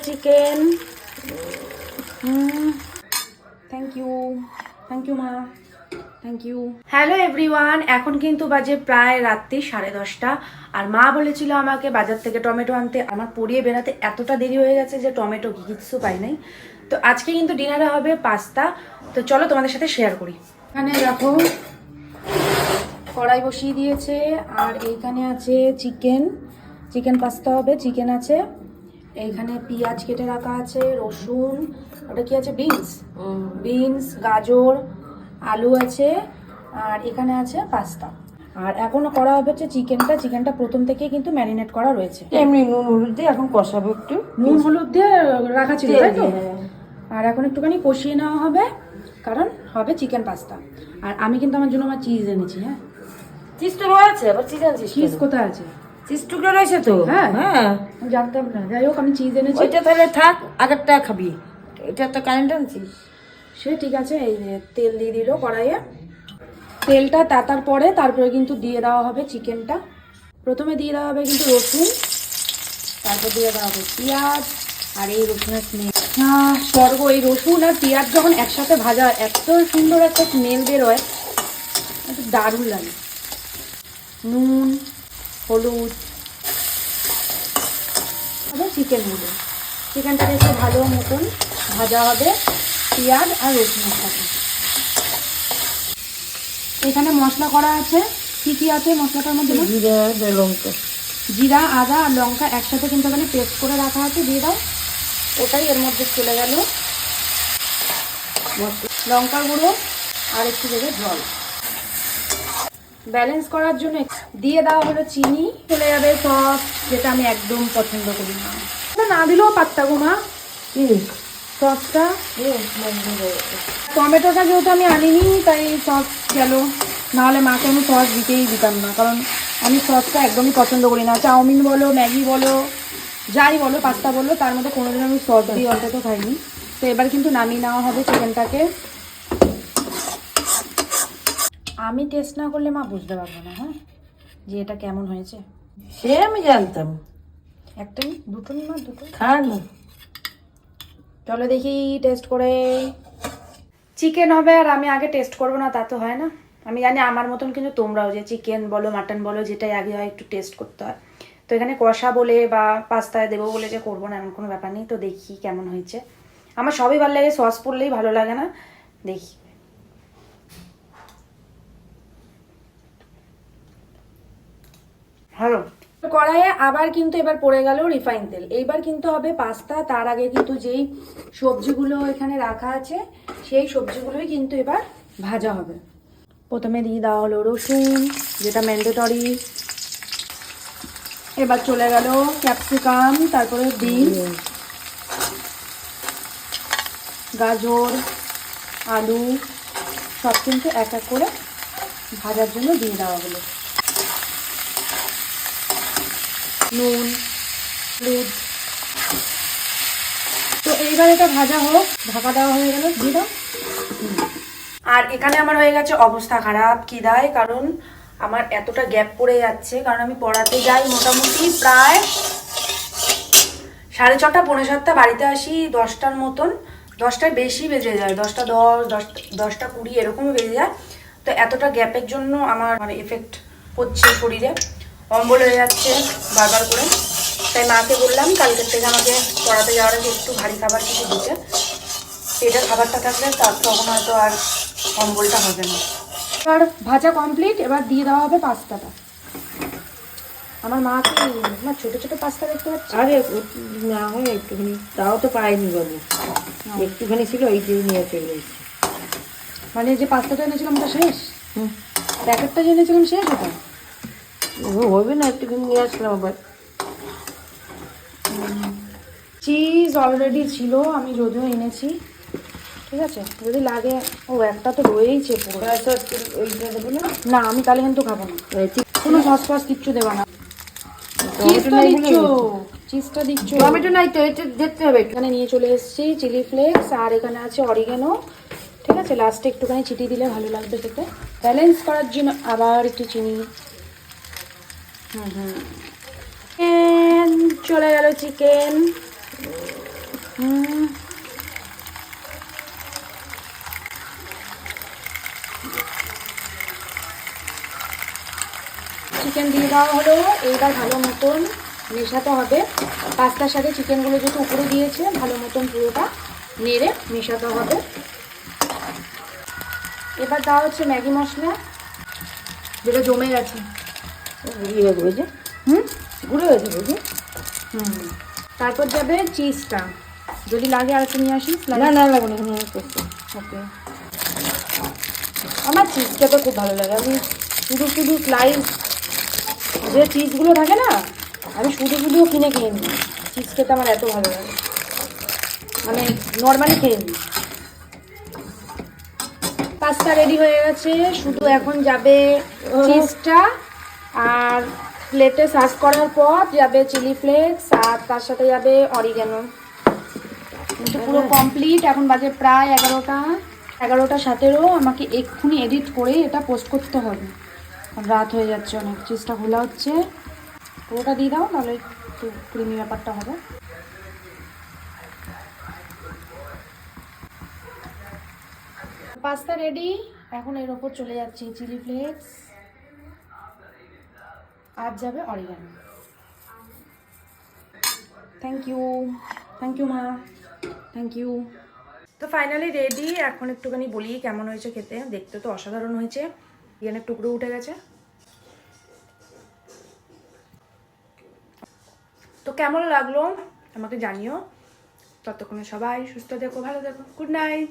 Chicken. Thank you মা, thank you. Hello everyone, এখন কিন্তু বাজে প্রায় রাত্রি 10:30 আর মা বলেছিল আমাকে বাজার থেকে টমেটো আনতে। আমার পরিয়ে বেরাতে এতটা দেরি হয়ে গেছে যে টমেটো কিছু পাই নাই। তো আজকে কিন্তু ডিনারে হবে পাস্তা। তো চলো তোমাদের সাথে শেয়ার করি। এখানে দেখো কড়াই বসিয়ে দিয়েছে আর এইখানে আছে চিকেন পাস্তা হবে। চিকেন আছে, এইখানে পেঁয়াজ কেটে রাখা আছে, রসুন, ওটা কি আছে, বিনস, গাজর, আলু আছে, আর এখানে আছে পাস্তা। আর এখনো করা হবে হচ্ছে চিকেনটা প্রথম থেকে কিন্তু ম্যারিনেট করা রয়েছে। এমনি নুন হলুদ দিয়ে এখন কষাবো, একটু নুন হলুদ দিয়ে রাখা ছিল তাই তো। আর এখন একটুখানি কষিয়ে নেওয়া হবে, কারণ হবে চিকেন পাস্তা। আর আমি কিন্তু আমার জন্য আমার চিজ এনেছি। হ্যাঁ, চিজ তো রয়েছে, আবার চিজ আনছিস? চিজ কোথায় আছে? চিজ টুকরো রয়েছে তো। হ্যাঁ হ্যাঁ, আমি জানতাম না। যাই হোক, আমি চিজ এনেছি। ওইটা তাহলে থাক, আগেরটা খাবি। এটা তো কারেন্ট আনছিস। সে ঠিক আছে। এই যে তেল দিয়ে দিল কড়াইয়ে, তেলটা তাতার পরে তারপরে কিন্তু দিয়ে দেওয়া হবে চিকেনটা। প্রথমে দিয়ে দেওয়া হবে কিন্তু রসুন, তারপর দিয়ে দেওয়া হবে পেঁয়াজ। আর এই রসুনের স্মেল, স্বর্গ! এই রসুন আর পেঁয়াজ যখন একসাথে ভাজা হয় এত সুন্দর একটা স্মেল বেরোয়, একটু দারুণ লাগে। নুন, হলুদ, আবার চিকেনটাকে একটু ভালো মতন ভাজা হবে পেঁয়াজ আর রসুনের সাথে। এখানে মশলা করা আছে। কি আছে মশলাটার মধ্যে? জিরা, আদা আর লঙ্কা একসাথে কিন্তু এখানে পেস্ট করে রাখা আছে, দিয়ে দাও। ওটাই এর মধ্যে চলে গেল। লঙ্কার গুঁড়ো আর একটু দেবে জল। ব্যালেন্স করার জন্য দিয়ে দেওয়া হলো চিনি। চলে যাবে সস, যেটা আমি একদম পছন্দ করি না। না দিলেও পাত্তা গো মা। সসটা, টমেটোটা যেহেতু আমি আনিনি তাই সস গেল, নাহলে মাকে আমি সস দিতাম না, কারণ আমি সসটা একদমই পছন্দ করি না। চাউমিন বলো, ম্যাগি বলো, যাই বলো, পাস্তা বলো, তার মধ্যে কোনোদিন আমি সস দিয়ে অন্তত খাইনি। তো এবার কিন্তু নামিয়ে নেওয়া হবে চিকেনটাকে। আমি টেস্ট না করলে মা বুঝতে পারবো না, হ্যাঁ, যে এটা কেমন হয়েছে। সে আমি জানতাম। একটাই দুটো না, দুটো খা না। চলো দেখি টেস্ট করে। চিকেন হবে আর আমি আগে টেস্ট করবো না তা তো হয় না। আমি জানি আমার মতন কিন্তু তোমরাও, যে চিকেন বলো মাটন বলো যেটাই আগে হয় একটু টেস্ট করতে হয়। তো এখানে কষা বলে বা পাস্তায় দেবো বলে যে করবো না এমন কোনো ব্যাপার নেই। তো দেখি কেমন হয়েছে। আমার সবই ভালো লাগে, সস পড়লেই ভালো লাগে না। দেখি। ভালো। কড়াইয়ে আবার কিন্তু এবার পড়ে গেল রিফাইন তেল। এইবার কিন্তু হবে পাস্তা। তার আগে কিন্তু যেই সবজিগুলো এখানে রাখা আছে সেই সবজিগুলোই কিন্তু এবার ভাজা হবে। প্রথমে দিয়ে দেওয়া হলো রসুন, যেটা ম্যান্ডেটরি। এবার চলে গেল ক্যাপসিকাম, তারপরে বিনস, গাজর, আলু, সব কিন্তু এক এক করে ভাজার জন্য দিয়ে দেওয়া হলো। নুন, হলুদ। তো এইবার এটা ভাজা হোক, ঢাকা দেওয়া হয়ে গেল, দিয়ে দাও। আর এখানে আমার হয়ে গেছে অবস্থা খারাপ খিদায়, কারণ আমার এতটা গ্যাপ পড়ে যাচ্ছে। কারণ আমি পড়াতে যাই মোটামুটি প্রায় 6:30, 6:45, বাড়িতে আসি 10টার মতন। 10টার বেশি বেজে যায়, 10:10, 10:20 এরকমই বেজে যায়। তো এতটা গ্যাপের জন্য আমার এফেক্ট হচ্ছে শরীরে, অম্বল হয়ে যাচ্ছে বারবার করে। তাই মাকে বললাম কালকের থেকে আমাকে পড়াতে যাওয়ার আগে একটু ভারী খাবার কিছু দিতে। পেটের খাবারটা থাকলে তখন হয়তো আর অম্বলটা হবে না। এবার ভাজা কমপ্লিট, এবার দিয়ে দেওয়া হবে পাস্তাটা। আমার মাকে আমার ছোটো ছোটো পাস্তা দেখতে পাচ্ছি। আরে না হয় একটুখানি, তাও তো পাইনি বাবু, একটুখানি ছিল, এই যে নিয়ে চলে এসেছি। মানে যে পাস্তাটা এনেছিলাম ওটা শেষ? প্যাকেটটা যে এনেছিলাম শেষ ওটা? হবে না, একটুখানি নিয়ে আসলাম আবার। চিজ অলরেডি ছিল, আমি যদিও এনেছি। ঠিক আছে, যদি লাগে। একটা তো রয়েইছে পুরো। ওইটা দেবো না? না, আমি তাহলে কিন্তু খাবো না। কোনো সস ফস কিচ্ছু দেবো না। চিজটা দিচ্ছ, টমেটো নাই তো, এটা দেখতে হবে। এখানে নিয়ে চলে এসেছি চিলি ফ্লেক্স, আর এখানে আছে অরিগানো। ঠিক আছে, লাস্টে একটুখানি চিটি দিলে ভালো লাগবে খেতে। ব্যালেন্স করার জন্য আবার একটু চিনি। চলে গেল চিকেন। চিকেন দিয়ে দেওয়া হলো, এইবার ভালো মতন মেশাতে হবে। পাস্তার সাথে চিকেনগুলো যেহেতু উপরে দিয়েছে, ভালো মতন পুরোটা নেড়ে মেশাতে হবে। এবার দেওয়া হচ্ছে ম্যাগি মশলা, যেটা জমে গেছে। ইয়ে হয়েছে, গুঁড়ো হয়েছে বুঝি। তারপর যাবে চিজটা, যদি লাগে আর একটু নিয়ে আসিস। না না লাগবে না, ওকে। আমার চিজ খেতে খুব ভালো লাগে। আমি শুধু শুধু স্লাইস যে চিজগুলো থাকে না, আমি শুধু শুধু কিনে খেয়ে নিই। চিজ খেতে আমার এত ভালো লাগে, মানে নর্মালি খেয়ে নিই। পাস্তা রেডি হয়ে গেছে, শুধু এখন যাবে চিজটা, আর প্লেটে সার্ভ করার পর যাবে চিলি ফ্লেক্স, আর তার সাথে যাবে অরিগ্যানো। পুরো কমপ্লিট। এখন বাজে প্রায় 11টা 17। আমাকে এক্ষুনি এডিট করে এটা পোস্ট করতে হবে, রাত হয়ে যাচ্ছে অনেক। চিজটা খোলা হচ্ছে, পুরোটা দিয়ে দাও, নাহলে একটু ক্রিমি ব্যাপারটা হবে। Pasta ready. এখন এর ওপর চলে যাচ্ছে চিলি ফ্লেক্স, আর যাবে অরিগানো। থ্যাংক ইউ মা, থ্যাংক ইউ। তো ফাইনালি রেডি। এখন একটুখানি বলি কেমন হয়েছে খেতে। দেখতে তো অসাধারণ হয়েছে, চিকেনের টুকরো উঠে গেছে। তো কেমন লাগলো আমাকে জানিও। ততক্ষণে সবাই সুস্থ থেকো, ভালো থেকো। Good night.